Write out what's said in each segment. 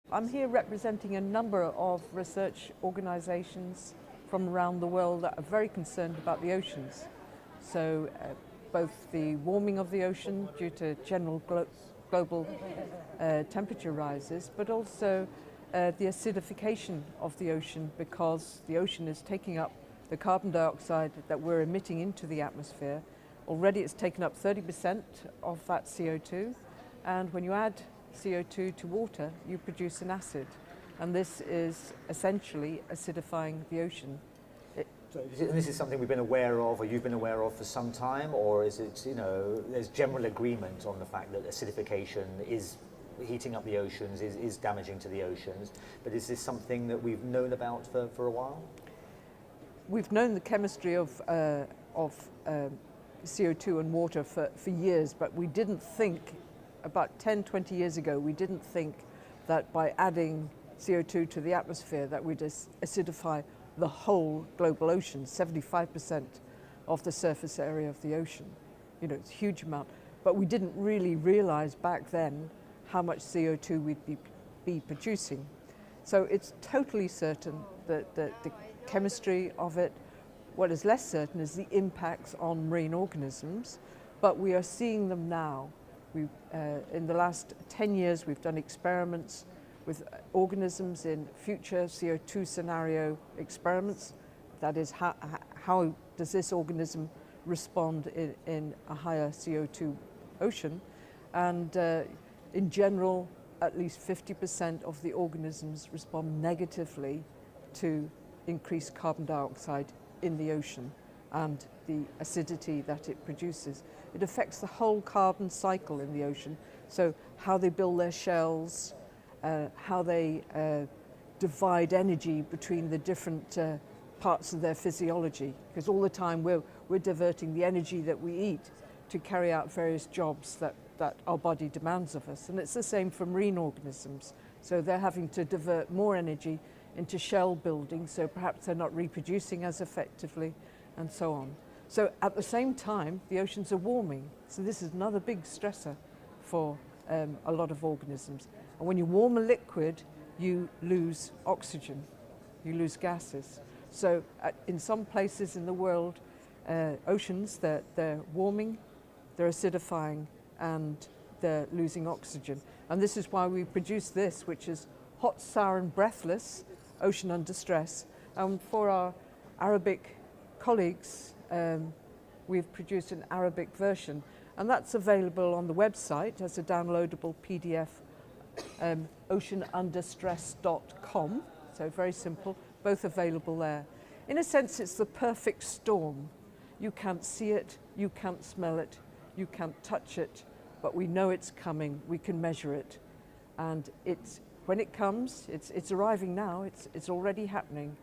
I'm here representing a number of research organisations from around the world that are very concerned about the oceans. So both the warming of the ocean due to general global temperature rises, but also the acidification of the ocean, because the ocean is taking up the carbon dioxide that we're emitting into the atmosphere. Already it's taken up 30% of that CO2, and when you add CO2 to water, you produce an acid, and this is essentially acidifying the ocean. So this is something we've been aware of, or you've been aware of for some time, or is it, there's general agreement on the fact that acidification is heating up the oceans, is damaging to the oceans, but is this something that we've known about for a while? We've known the chemistry of CO2 and water for years, but we didn't think, about 10, 20 years ago, we didn't think that by adding CO2 to the atmosphere that we'd acidify the whole global ocean, 75% of the surface area of the ocean. It's a huge amount. But we didn't really realize back then how much CO2 we'd be producing. So it's totally certain that the chemistry of it, what is less certain is the impacts on marine organisms, but we are seeing them now. In the last 10 years, we've done experiments with organisms in future CO2 scenario experiments. That is, how does this organism respond in a higher CO2 ocean? And in general, at least 50% of the organisms respond negatively to increased carbon dioxide in the ocean and the acidity that it produces. It affects the whole carbon cycle in the ocean. So how they build their shells, how they divide energy between the different parts of their physiology. Because all the time we're diverting the energy that we eat to carry out various jobs that our body demands of us. And it's the same for marine organisms. So they're having to divert more energy into shell building, so perhaps they're not reproducing as effectively, and so on. So at the same time, the oceans are warming. So this is another big stressor for a lot of organisms. And when you warm a liquid, you lose oxygen, you lose gases. So in some places in the world, oceans, they're warming, they're acidifying, and they're losing oxygen. And this is why we produce this, which is hot, sour, and breathless, ocean under stress. And for our Arabic colleagues, we've produced an Arabic version, and that's available on the website as a downloadable PDF, oceanunderstress.com. So very simple, both available there. In a sense, it's the perfect storm. You can't see it, you can't smell it, you can't touch it, but we know it's coming, we can measure it. And when it comes, it's arriving now, it's already happening.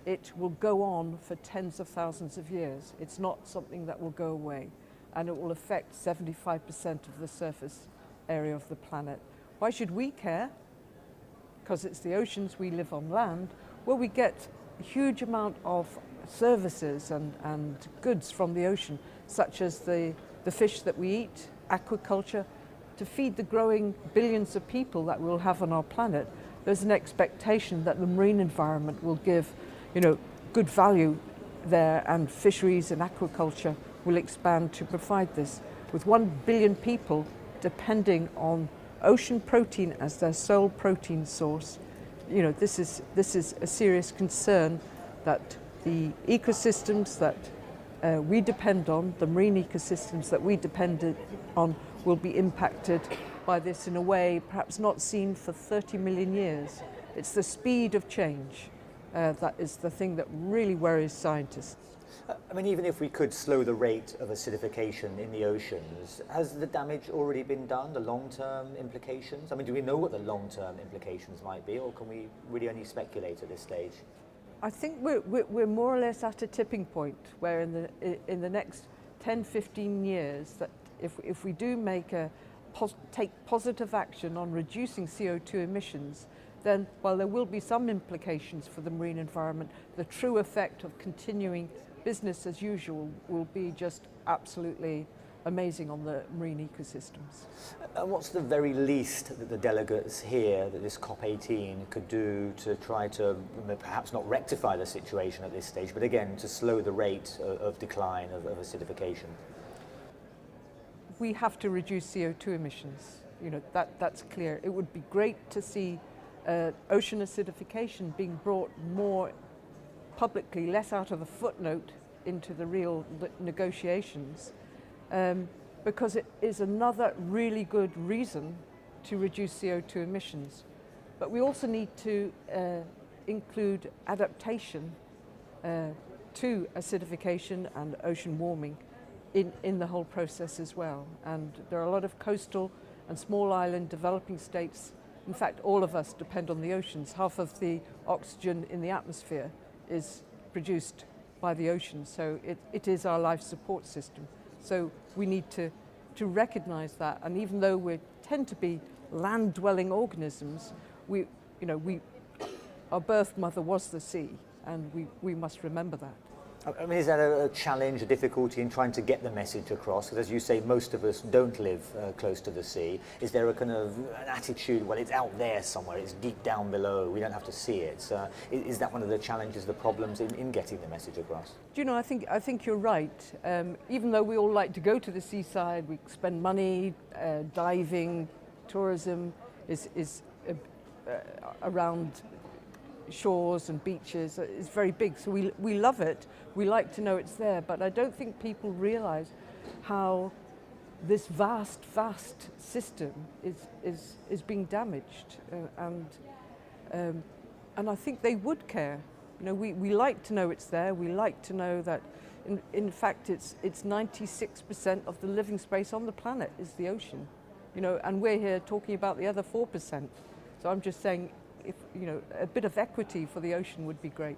It will go on for tens of thousands of years. It's not something that will go away, and it will affect 75% of the surface area of the planet. Why should we care? Because it's the oceans, we live on land, where we get a huge amount of services and goods from the ocean, such as the fish that we eat, aquaculture. To feed the growing billions of people that we'll have on our planet, there's an expectation that the marine environment will give, good value there, and fisheries and aquaculture will expand to provide this. With 1 billion people depending on ocean protein as their sole protein source, this is a serious concern that the ecosystems that we depend on, the marine ecosystems that we depend on, will be impacted by this in a way perhaps not seen for 30 million years. It's the speed of change that is the thing that really worries scientists. Even if we could slow the rate of acidification in the oceans, has the damage already been done, the long-term implications? Do we know what the long-term implications might be, or can we really only speculate at this stage? I think we're more or less at a tipping point where in the next 10, 15 years, that if we do take positive action on reducing CO2 emissions, then while there will be some implications for the marine environment, the true effect of continuing business as usual will be just absolutely amazing on the marine ecosystems. And what's the very least that the delegates here, that this COP18 could do to try to perhaps not rectify the situation at this stage, but again to slow the rate of decline of acidification? We have to reduce CO2 emissions. You know, that's clear. It would be great to see ocean acidification being brought more publicly, less out of a footnote into the real negotiations, because it is another really good reason to reduce CO2 emissions. But we also need to include adaptation to acidification and ocean warming in the whole process as well. And there are a lot of coastal and small island developing states. In fact, all of us depend on the oceans. Half of the oxygen in the atmosphere is produced by the ocean, so it is our life support system. So we need to recognize that, and even though we tend to be land-dwelling organisms, our birth mother was the sea, and we must remember that. I mean, is that a challenge, a difficulty in trying to get the message across? Because as you say, most of us don't live close to the sea. Is there a kind of an attitude, well, it's out there somewhere, it's deep down below, we don't have to see it? Is that one of the challenges, the problems in getting the message across? Do you know, I think you're right. Even though we all like to go to the seaside, we spend money, diving, tourism is around shores and beaches is very big, so we love it. We like to know it's there, but I don't think people realize how this vast system is being damaged, and I think they would care. You know, we like to know it's there. We like to know that in fact it's 96% of the living space on the planet is the ocean. You know, and we're here talking about the other 4%. So I'm just saying, if, you know, a bit of equity for the ocean would be great.